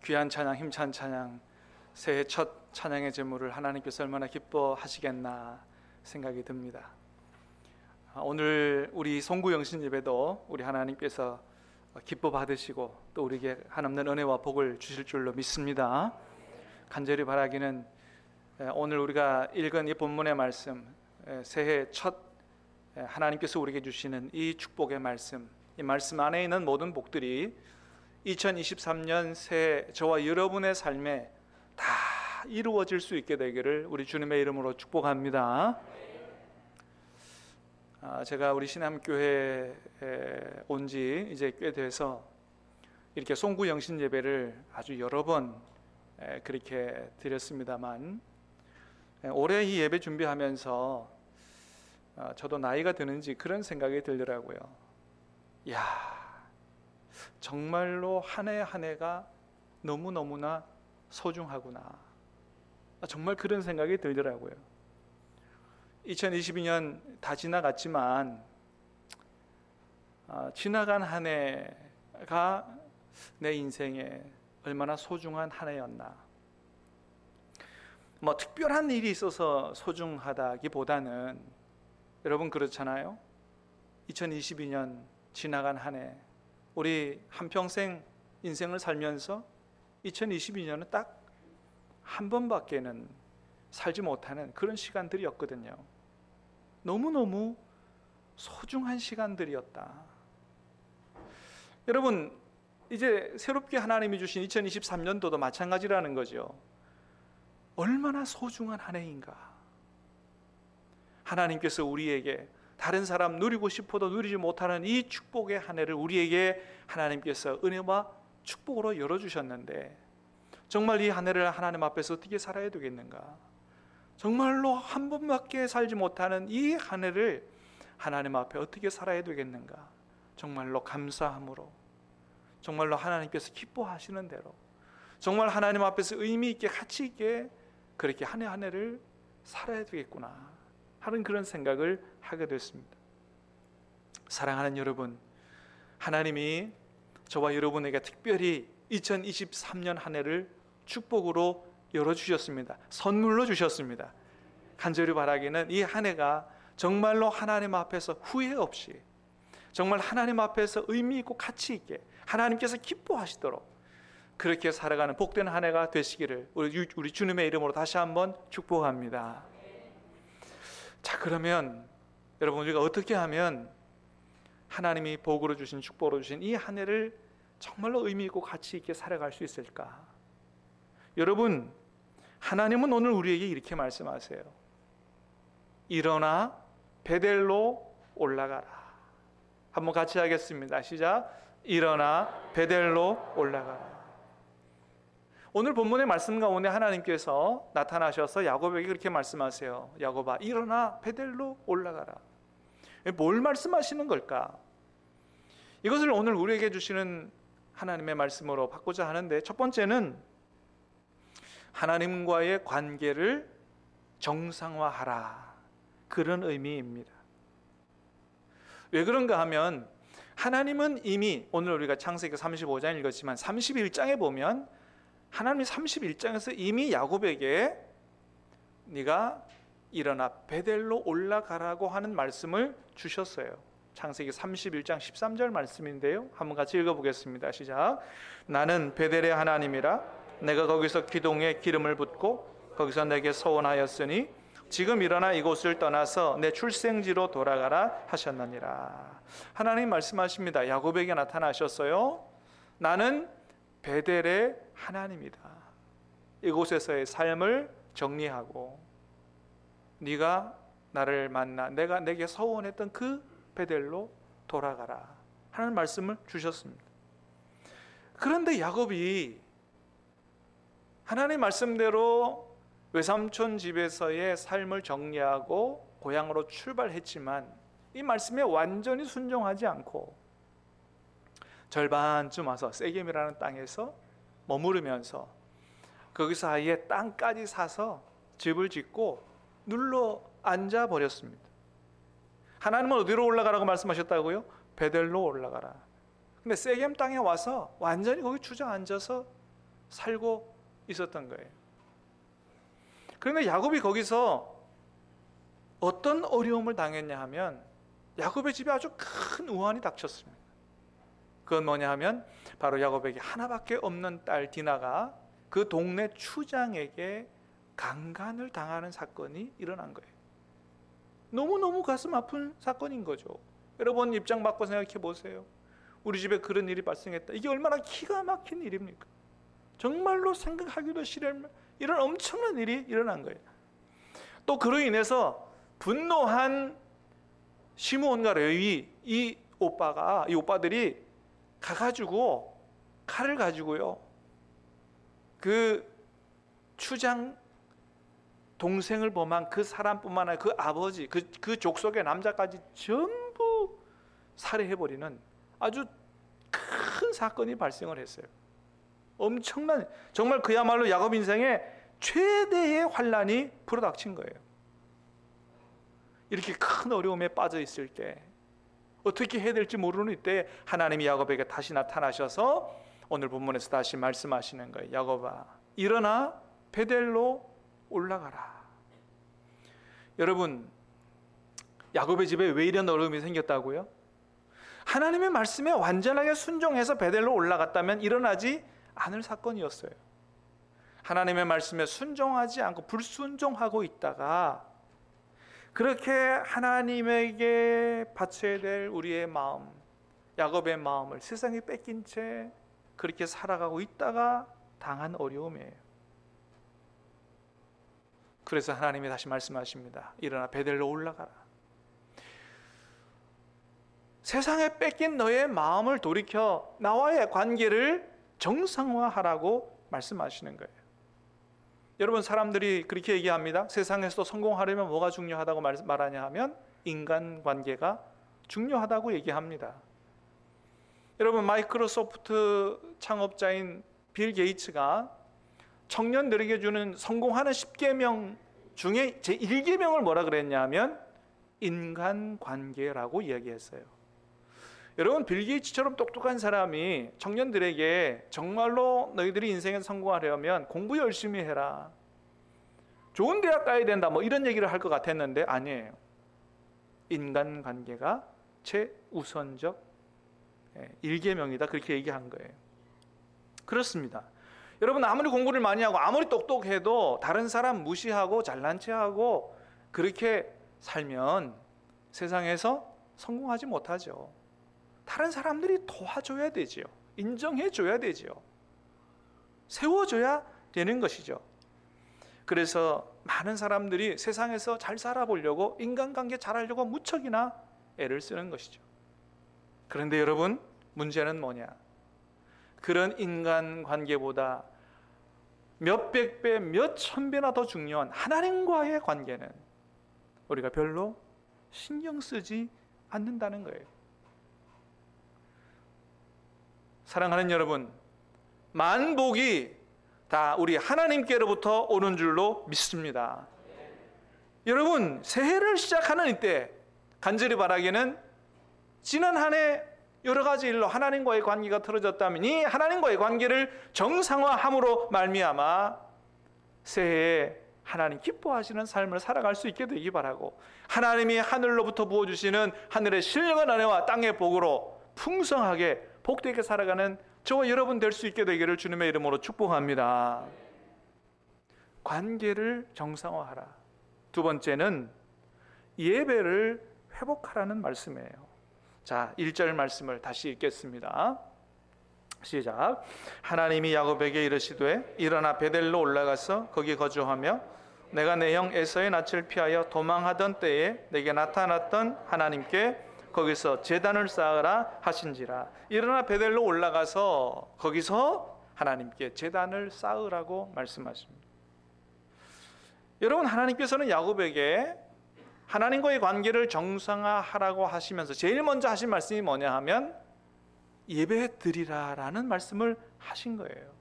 귀한 찬양, 힘찬 찬양, 새해 첫 찬양의 제물을 하나님께서 얼마나 기뻐하시겠나 생각이 듭니다. 오늘 우리 송구 영신 예배도 우리 하나님께서 기뻐 받으시고 또 우리에게 한없는 은혜와 복을 주실 줄로 믿습니다. 간절히 바라기는 오늘 우리가 읽은 이 본문의 말씀, 새해 첫 하나님께서 우리에게 주시는 이 축복의 말씀, 이 말씀 안에 있는 모든 복들이 2023년 새해 저와 여러분의 삶에 다 이루어질 수 있게 되기를 우리 주님의 이름으로 축복합니다. 제가 우리 신암교회에 온 지 이제 꽤 돼서 이렇게 송구 영신 예배를 아주 여러 번 그렇게 드렸습니다만, 올해 이 예배 준비하면서 저도 나이가 드는지 그런 생각이 들더라고요. 정말로 한 해 한 해가 너무너무나 소중하구나, 정말 그런 생각이 들더라고요. 2022년 다 지나갔지만 지나간 한 해가 내 인생에 얼마나 소중한 한 해였나. 특별한 일이 있어서 소중하다기보다는, 여러분 그렇잖아요. 2022년 지나간 한 해, 우리 한평생 인생을 살면서 2022년은 딱 한 번밖에는 살지 못하는 그런 시간들이었거든요. 너무너무 소중한 시간들이었다. 여러분, 이제 새롭게 하나님이 주신 2023년도도 마찬가지라는 거죠. 얼마나 소중한 한 해인가. 하나님께서 우리에게 다른 사람 누리고 싶어도 누리지 못하는 이 축복의 한 해를 우리에게 하나님께서 은혜와 축복으로 열어주셨는데, 정말 이 한 해를 하나님 앞에서 어떻게 살아야 되겠는가. 정말로 한 번밖에 살지 못하는 이 한 해를 하나님 앞에 어떻게 살아야 되겠는가. 정말로 감사함으로, 정말로 하나님께서 기뻐하시는 대로, 정말 하나님 앞에서 의미 있게 가치 있게 그렇게 한 해 한 해를 살아야 되겠구나 하는 그런 생각을 하게 됐습니다. 사랑하는 여러분, 하나님이 저와 여러분에게 특별히 2023년 한 해를 축복으로 열어주셨습니다. 선물로 주셨습니다. 간절히 바라기는 이 한 해가 정말로 하나님 앞에서 후회 없이, 정말 하나님 앞에서 의미 있고 가치 있게 하나님께서 기뻐하시도록 그렇게 살아가는 복된 한 해가 되시기를 우리 주님의 이름으로 다시 한번 축복합니다. 자, 그러면 여러분, 우리가 어떻게 하면 하나님이 복으로 주신, 축복으로 주신 이 한 해를 정말로 의미 있고 가치 있게 살아갈 수 있을까? 여러분, 하나님은 오늘 우리에게 이렇게 말씀하세요. 일어나 베델로 올라가라. 한번 같이 하겠습니다. 시작. 일어나 베델로 올라가라. 오늘 본문의 말씀 가운데 하나님께서 나타나셔서 야곱에게 그렇게 말씀하세요. 야곱아, 일어나 베델로 올라가라. 뭘 말씀하시는 걸까? 이것을 오늘 우리에게 주시는 하나님의 말씀으로 받고자 하는데, 첫 번째는 하나님과의 관계를 정상화하라, 그런 의미입니다. 왜 그런가 하면, 하나님은 이미 오늘 우리가 창세기 35장 읽었지만 31장에 보면 하나님이 31장에서 이미 야곱에게 네가 일어나 베델로 올라가라고 하는 말씀을 주셨어요. 창세기 31장 13절 말씀인데요, 한번 같이 읽어보겠습니다. 시작. 나는 베델의 하나님이라, 내가 거기서 기둥에 기름을 붓고 거기서 내게 서원하였으니 지금 일어나 이곳을 떠나서 내 출생지로 돌아가라 하셨느니라. 하나님 말씀하십니다. 야곱에게 나타나셨어요. 나는 베델의 하나님이다. 이곳에서의 삶을 정리하고 네가 나를 만나 내가 내게 서원했던 그 베델로 돌아가라 하는 말씀을 주셨습니다. 그런데 야곱이 하나님 말씀대로 외삼촌 집에서의 삶을 정리하고 고향으로 출발했지만 이 말씀에 완전히 순종하지 않고 절반쯤 와서 세겜이라는 땅에서 머무르면서 거기서 아예 땅까지 사서 집을 짓고 눌러 앉아 버렸습니다. 하나님은 어디로 올라가라고 말씀하셨다고요? 베델로 올라가라. 근데 세겜 땅에 와서 완전히 거기 주저앉아서 살고 있었던 거예요. 그런데 야곱이 거기서 어떤 어려움을 당했냐 하면 야곱의 집에 아주 큰 우환이 닥쳤습니다. 그건 뭐냐 하면 바로 야곱에게 하나밖에 없는 딸 디나가 그 동네 추장에게 강간을 당하는 사건이 일어난 거예요. 너무너무 가슴 아픈 사건인 거죠. 여러분 입장 바꿔 생각해 보세요. 우리 집에 그런 일이 발생했다. 이게 얼마나 기가 막힌 일입니까? 정말로 생각하기도 싫은 이런 엄청난 일이 일어난 거예요. 또 그로 인해서 분노한 시므온과 레위 이 오빠들이 가가지고 칼을 가지고요. 그 추장 동생을 범한 그 사람뿐만 아니라 그 아버지, 그 족속의 남자까지 전부 살해해버리는 아주 큰 사건이 발생을 했어요. 엄청난, 정말 그야말로 야곱 인생의 최대의 환란이 불어닥친 거예요. 이렇게 큰 어려움에 빠져 있을 때, 어떻게 해야 될지 모르는 이때 하나님이 야곱에게 다시 나타나셔서 오늘 본문에서 다시 말씀하시는 거예요. 야곱아, 일어나 베델로 올라가라. 여러분, 야곱의 집에 왜 이런 어려움이 생겼다고요? 하나님의 말씀에 완전하게 순종해서 베델로 올라갔다면 일어나지 않을 사건이었어요. 하나님의 말씀에 순종하지 않고 불순종하고 있다가 그렇게 하나님에게 바쳐야 될 우리의 마음, 야곱의 마음을 세상에 뺏긴 채 그렇게 살아가고 있다가 당한 어려움이에요. 그래서 하나님이 다시 말씀하십니다. 일어나 베델로 올라가라. 세상에 뺏긴 너의 마음을 돌이켜 나와의 관계를 정상화하라고 말씀하시는 거예요. 여러분, 사람들이 그렇게 얘기합니다. 세상에서도 성공하려면 뭐가 중요하다고 말하냐 하면 인간관계가 중요하다고 얘기합니다. 여러분, 마이크로소프트 창업자인 빌 게이츠가 청년들에게 주는 성공하는 10계명 중에 제 1계명을 뭐라 그랬냐면 인간관계라고 이야기했어요. 여러분, 빌 게이츠처럼 똑똑한 사람이 청년들에게 정말로 너희들이 인생에서 성공하려면 공부 열심히 해라, 좋은 대학 가야 된다, 뭐 이런 얘기를 할 것 같았는데 아니에요. 인간관계가 최우선적 1계명이다, 그렇게 얘기한 거예요. 그렇습니다. 여러분, 아무리 공부를 많이 하고 아무리 똑똑해도 다른 사람 무시하고 잘난 체하고 그렇게 살면 세상에서 성공하지 못하죠. 다른 사람들이 도와줘야 되지요. 인정해줘야 되지요. 세워줘야 되는 것이죠. 그래서 많은 사람들이 세상에서 잘 살아보려고, 인간관계 잘하려고 무척이나 애를 쓰는 것이죠. 그런데 여러분, 문제는 뭐냐? 그런 인간관계보다 몇백 배, 몇천 배나 더 중요한 하나님과의 관계는 우리가 별로 신경 쓰지 않는다는 거예요. 사랑하는 여러분, 만복이 다 우리 하나님께로부터 오는 줄로 믿습니다. 여러분, 새해를 시작하는 이때 간절히 바라기는 지난 한 해 여러 가지 일로 하나님과의 관계가 틀어졌다면 이 하나님과의 관계를 정상화함으로 말미암아 새해에 하나님 기뻐하시는 삶을 살아갈 수 있게 되기 바라고, 하나님이 하늘로부터 부어주시는 하늘의 신령한 은혜와 땅의 복으로 풍성하게 복되게 살아가는 저와 여러분 될 수 있게 되기를 주님의 이름으로 축복합니다. 관계를 정상화하라. 두 번째는 예배를 회복하라는 말씀이에요. 자, 1절 말씀을 다시 읽겠습니다. 시작. 하나님이 야곱에게 이르시되 일어나 베델로 올라가서 거기 거주하며 내가 내 형 에서의 낯을 피하여 도망하던 때에 내게 나타났던 하나님께 거기서 제단을 쌓으라 하신지라. 일어나 베델로 올라가서 거기서 하나님께 제단을 쌓으라고 말씀하십니다. 여러분, 하나님께서는 야곱에게 하나님과의 관계를 정상화하라고 하시면서 제일 먼저 하신 말씀이 뭐냐 하면 예배 드리라라는 말씀을 하신 거예요.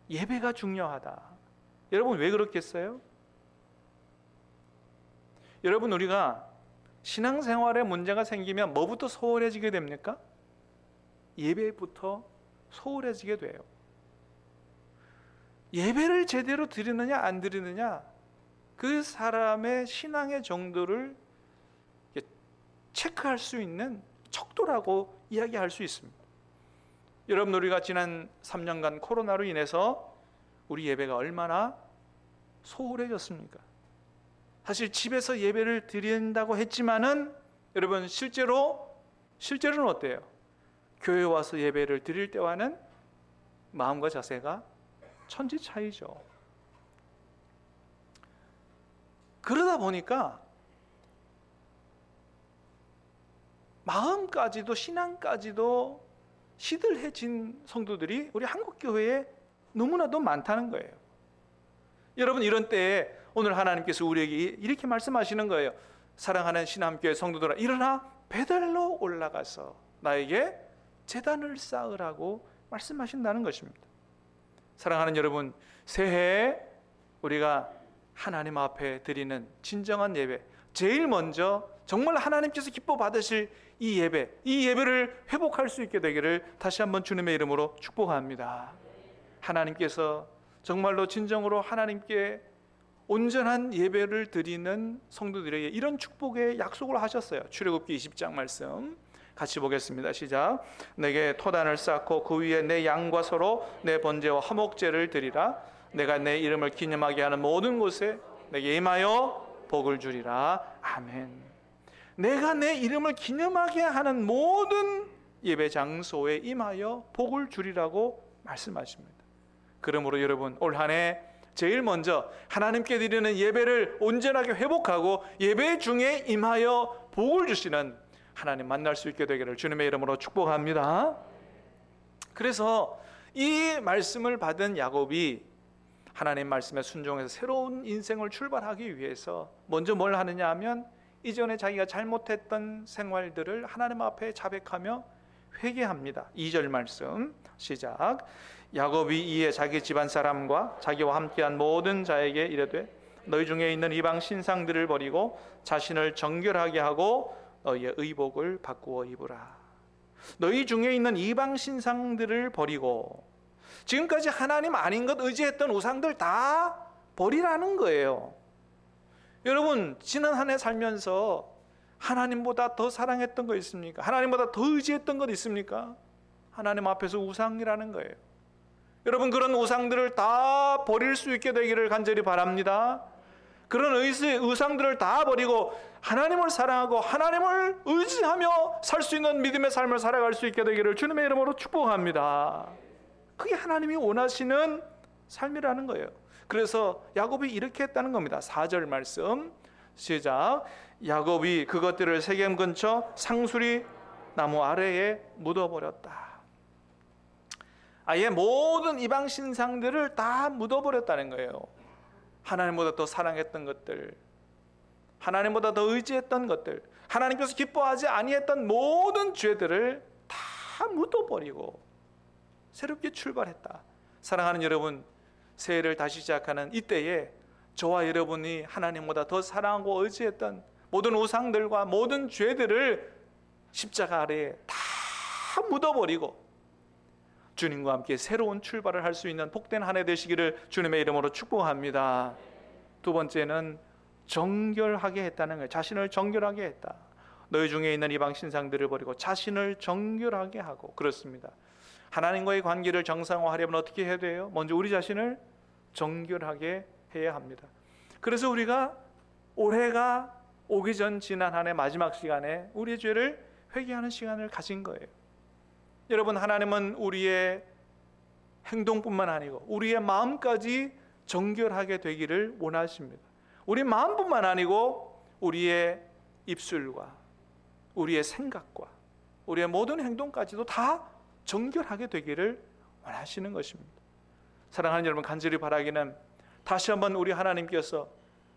예배가 중요하다. 여러분, 왜 그렇겠어요? 여러분, 우리가 신앙생활에 문제가 생기면 뭐부터 소홀해지게 됩니까? 예배부터 소홀해지게 돼요. 예배를 제대로 드리느냐 안 드리느냐, 그 사람의 신앙의 정도를 체크할 수 있는 척도라고 이야기할 수 있습니다. 여러분, 우리가 지난 3년간 코로나로 인해서 우리 예배가 얼마나 소홀해졌습니까? 사실 집에서 예배를 드린다고 했지만은 여러분, 실제로는 어때요? 교회 와서 예배를 드릴 때와는 마음과 자세가 천지 차이죠. 그러다 보니까 마음까지도 신앙까지도 시들해진 성도들이 우리 한국 교회에 너무나도 많다는 거예요. 여러분, 이런 때에 오늘 하나님께서 우리에게 이렇게 말씀하시는 거예요. 사랑하는 신함교회 성도들아, 일어나 베델로 올라가서 나에게 제단을 쌓으라고 말씀하신다는 것입니다. 사랑하는 여러분, 새해에 우리가 하나님 앞에 드리는 진정한 예배, 제일 먼저 정말 하나님께서 기뻐 받으실 이 예배를 회복할 수 있게 되기를 다시 한번 주님의 이름으로 축복합니다. 하나님께서 정말로 진정으로 하나님께 온전한 예배를 드리는 성도들에게 이런 축복의 약속을 하셨어요. 출애굽기 20장 말씀 같이 보겠습니다. 시작. 내게 토단을 쌓고 그 위에 내 양과 소로 내 번제와 화목제를 드리라. 내가 내 이름을 기념하게 하는 모든 곳에 내게 임하여 복을 주리라. 아멘. 내가 내 이름을 기념하게 하는 모든 예배 장소에 임하여 복을 주리라고 말씀하십니다. 그러므로 여러분, 올 한 해 제일 먼저 하나님께 드리는 예배를 온전하게 회복하고 예배 중에 임하여 복을 주시는 하나님 만날 수 있게 되기를 주님의 이름으로 축복합니다. 그래서 이 말씀을 받은 야곱이 하나님 말씀에 순종해서 새로운 인생을 출발하기 위해서 먼저 뭘 하느냐 하면 이전에 자기가 잘못했던 생활들을 하나님 앞에 자백하며 회개합니다. 2절 말씀 시작. 야곱이 이에 자기 집안 사람과 자기와 함께한 모든 자에게 이르되 너희 중에 있는 이방 신상들을 버리고 자신을 정결하게 하고 너희의 의복을 바꾸어 입으라. 너희 중에 있는 이방 신상들을 버리고, 지금까지 하나님 아닌 것 의지했던 우상들 다 버리라는 거예요. 여러분, 지난 한 해 살면서 하나님보다 더 사랑했던 거 있습니까? 하나님보다 더 의지했던 것 있습니까? 하나님 앞에서 우상이라는 거예요. 여러분, 그런 우상들을 다 버릴 수 있게 되기를 간절히 바랍니다. 그런 우상들을 다 버리고 하나님을 사랑하고 하나님을 의지하며 살 수 있는 믿음의 삶을 살아갈 수 있게 되기를 주님의 이름으로 축복합니다. 그게 하나님이 원하시는 삶이라는 거예요. 그래서 야곱이 이렇게 했다는 겁니다. 4절 말씀 시작. 야곱이 그것들을 세겜 근처 상수리 나무 아래에 묻어버렸다. 아예 모든 이방 신상들을 다 묻어버렸다는 거예요. 하나님보다 더 사랑했던 것들, 하나님보다 더 의지했던 것들, 하나님께서 기뻐하지 아니했던 모든 죄들을 다 묻어버리고 새롭게 출발했다. 사랑하는 여러분, 새해를 다시 시작하는 이때에 저와 여러분이 하나님보다 더 사랑하고 의지했던 모든 우상들과 모든 죄들을 십자가 아래에 다 묻어버리고 주님과 함께 새로운 출발을 할 수 있는 복된 한 해 되시기를 주님의 이름으로 축복합니다. 두 번째는 정결하게 했다는 거예요. 자신을 정결하게 했다. 너희 중에 있는 이방 신상들을 버리고 자신을 정결하게 하고. 그렇습니다. 하나님과의 관계를 정상화하려면 어떻게 해야 돼요? 먼저 우리 자신을 정결하게 해야 합니다. 그래서 우리가 올해가 오기 전 지난 한 해 마지막 시간에 우리의 죄를 회개하는 시간을 가진 거예요. 여러분, 하나님은 우리의 행동뿐만 아니고 우리의 마음까지 정결하게 되기를 원하십니다. 우리 마음뿐만 아니고 우리의 입술과 우리의 생각과 우리의 모든 행동까지도 다 정결하게 되기를 원하시는 것입니다. 사랑하는 여러분, 간절히 바라기는 다시 한번 우리 하나님께서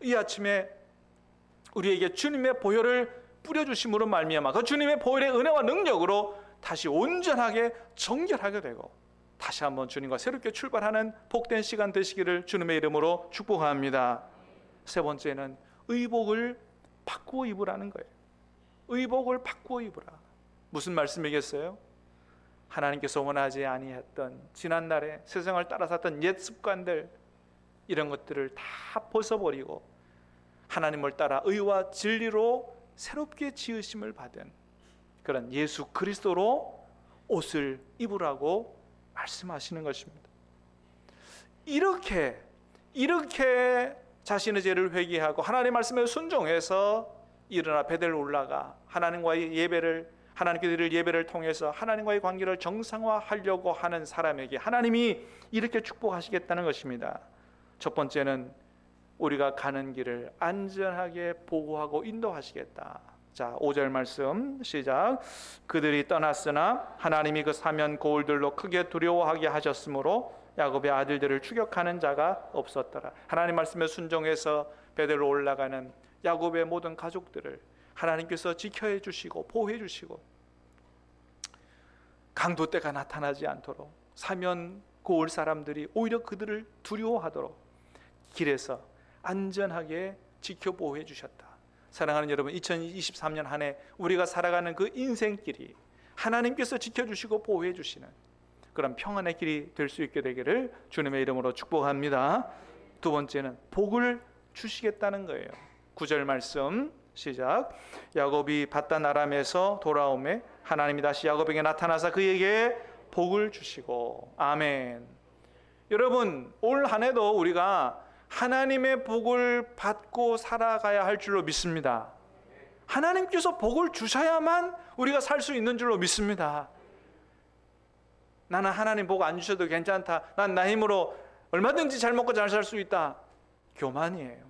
이 아침에 우리에게 주님의 보혈을 뿌려주심으로 말미암아 그 주님의 보혈의 은혜와 능력으로 다시 온전하게 정결하게 되고 다시 한번 주님과 새롭게 출발하는 복된 시간 되시기를 주님의 이름으로 축복합니다. 세 번째는 의복을 바꾸어 입으라는 거예요. 의복을 바꾸어 입으라. 무슨 말씀이겠어요? 하나님께서 원하지 아니했던 지난날에 세상을 따라 샀던 옛 습관들, 이런 것들을 다 벗어버리고 하나님을 따라 의와 진리로 새롭게 지으심을 받은 그런 예수 그리스도로 옷을 입으라고 말씀하시는 것입니다. 이렇게 자신의 죄를 회개하고 하나님의 말씀에 순종해서 일어나 베델로 올라가 하나님과의 하나님께 드릴 예배를 통해서 하나님과의 관계를 정상화하려고 하는 사람에게 하나님이 이렇게 축복하시겠다는 것입니다. 첫 번째는 우리가 가는 길을 안전하게 보호하고 인도하시겠다. 자, 5절 말씀 시작. 그들이 떠났으나 하나님이 그 사면 고울들로 크게 두려워하게 하셨으므로 야곱의 아들들을 추격하는 자가 없었더라. 하나님 말씀에 순종해서 베델로 올라가는 야곱의 모든 가족들을 하나님께서 지켜해 주시고 보호해 주시고 강도떼가 나타나지 않도록 사면 고울 사람들이 오히려 그들을 두려워하도록 길에서 안전하게 지켜 보호해 주셨다. 사랑하는 여러분, 2023년 한 해 우리가 살아가는 그 인생길이 하나님께서 지켜주시고 보호해 주시는 그런 평안의 길이 될 수 있게 되기를 주님의 이름으로 축복합니다. 두 번째는 복을 주시겠다는 거예요. 9절 말씀 시작. 야곱이 밧단 아람에서 돌아오매 하나님이 다시 야곱에게 나타나사 그에게 복을 주시고. 아멘. 여러분, 올 한 해도 우리가 하나님의 복을 받고 살아가야 할 줄로 믿습니다. 하나님께서 복을 주셔야만 우리가 살 수 있는 줄로 믿습니다. 나는 하나님 복 안 주셔도 괜찮다, 난 나 힘으로 얼마든지 잘 먹고 잘 살 수 있다, 교만이에요.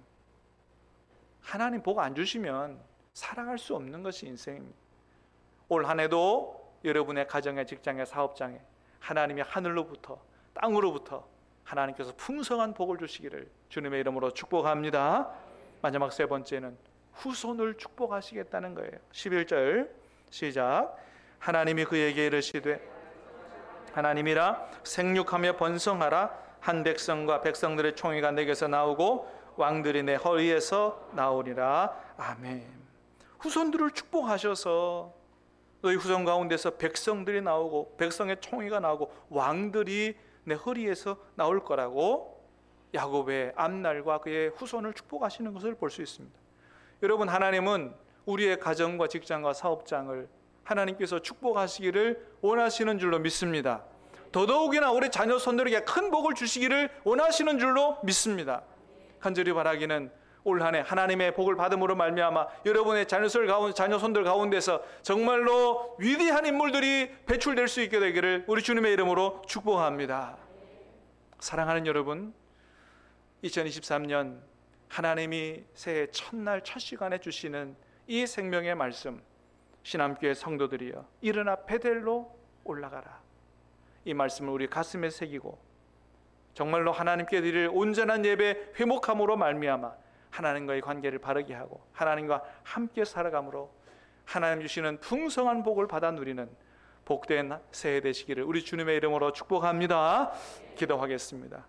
하나님 복 안 주시면 살아갈 수 없는 것이 인생입니다. 올 한 해도 여러분의 가정에, 직장에, 사업장에 하나님이 하늘로부터 땅으로부터 하나님께서 풍성한 복을 주시기를 주님의 이름으로 축복합니다. 마지막 세 번째는 후손을 축복하시겠다는 거예요. 11절 시작. 하나님이 그에게 이르시되 하나님이라 생육하며 번성하라. 한 백성과 백성들의 총회가 내게서 나오고 왕들이 내 허리에서 나오리라. 아멘. 후손들을 축복하셔서 너희 후손 가운데서 백성들이 나오고 백성의 총회가 나오고 왕들이 내 허리에서 나올 거라고 야곱의 앞날과 그의 후손을 축복하시는 것을 볼 수 있습니다. 여러분, 하나님은 우리의 가정과 직장과 사업장을 하나님께서 축복하시기를 원하시는 줄로 믿습니다. 더더욱이나 우리 자녀 손들에게 큰 복을 주시기를 원하시는 줄로 믿습니다. 간절히 바라기는 올 한 해 하나님의 복을 받음으로 말미암아 여러분의 자녀 손들 가운데서 정말로 위대한 인물들이 배출될 수 있게 되기를 우리 주님의 이름으로 축복합니다. 사랑하는 여러분, 2023년 하나님이 새해 첫날 첫 시간에 주시는 이 생명의 말씀, 신암교회 성도들이여 일어나 베델로 올라가라. 이 말씀을 우리 가슴에 새기고 정말로 하나님께 드릴 온전한 예배 회목함으로 말미암아 하나님과의 관계를 바르게 하고 하나님과 함께 살아감으로 하나님 주시는 풍성한 복을 받아 누리는 복된 새해 되시기를 우리 주님의 이름으로 축복합니다. 기도하겠습니다.